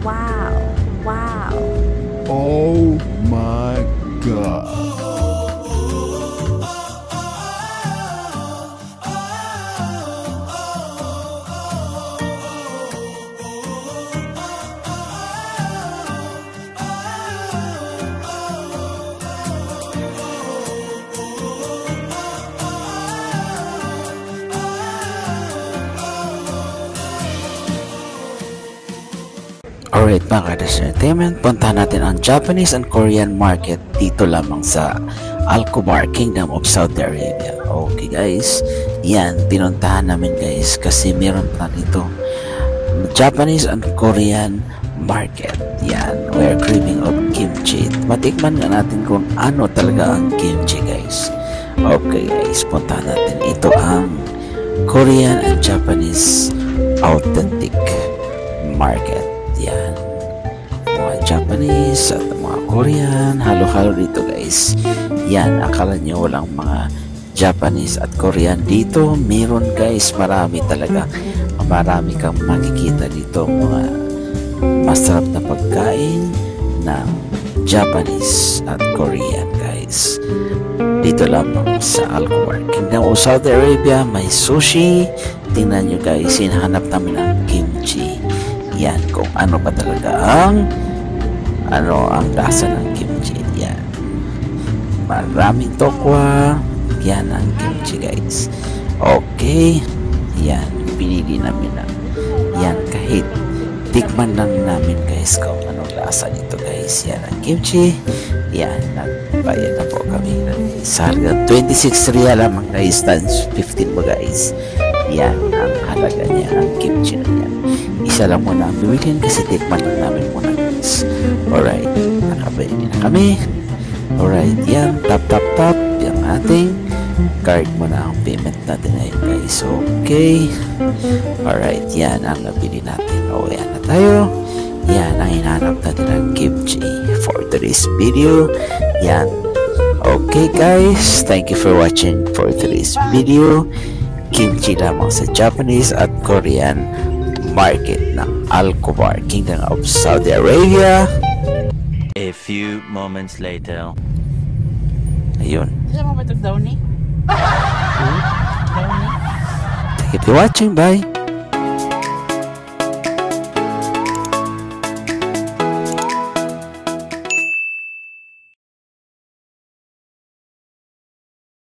Wow. Wow. Oh my God. Alright mga ka-Dash Entertainment, puntahan natin ang Japanese and Korean market dito lamang sa Al-Khobar, Kingdom of Saudi Arabia. Okay guys, yan, pinuntahan namin guys kasi meron pa dito Japanese and Korean market. Yan, we're craving of kimchi. Matikman nga natin kung ano talaga ang kimchi guys. Okay guys, puntahan natin. Ito ang Korean and Japanese authentic market. Yan, mga Japanese at mga Korean, halo-halo dito guys. Yan, akala nyo walang mga Japanese at Korean dito. Meron guys, marami talaga. Marami kang makikita dito mga masarap na pagkain ng Japanese at Korean guys. Dito lamang sa Al-Khobar, Kingdom of Saudi Arabia. May sushi. Tingnan nyo guys, hinahanap namin ang kimchi. Yan, kung ano ba talaga ang lasa ng kimchi. Yan, maraming tokwa. Yan ang kimchi guys. Okay, yan, pinili namin na yan, kahit tikman lang namin guys kung anong lasa nito guys. Yan ang kimchi. Yan, nagbayad na po kami sa 26 real lamang guys, times 15 mo guys. Yan ang halaga niya, ang kimchi na yan. Isa lang muna ang bibilhin kasi tikman lang namin muna guys. Alright, nakabayad na kami. Alright, yan, tap yung ating card muna ang payment natin ngayon guys. Okay, alright, yan ang nabili natin. O yan na tayo. Yan ang hinahanap natin ng kimchi for today's video. Yan, okay guys, thank you for watching for today's video. Kimchi lamang sa Japanese at Korean market ng Al-Khobar, Kingdom of Saudi Arabia. A few moments later. Ayun. Saan mo ba ito, Downy? Thank you for watching. Bye.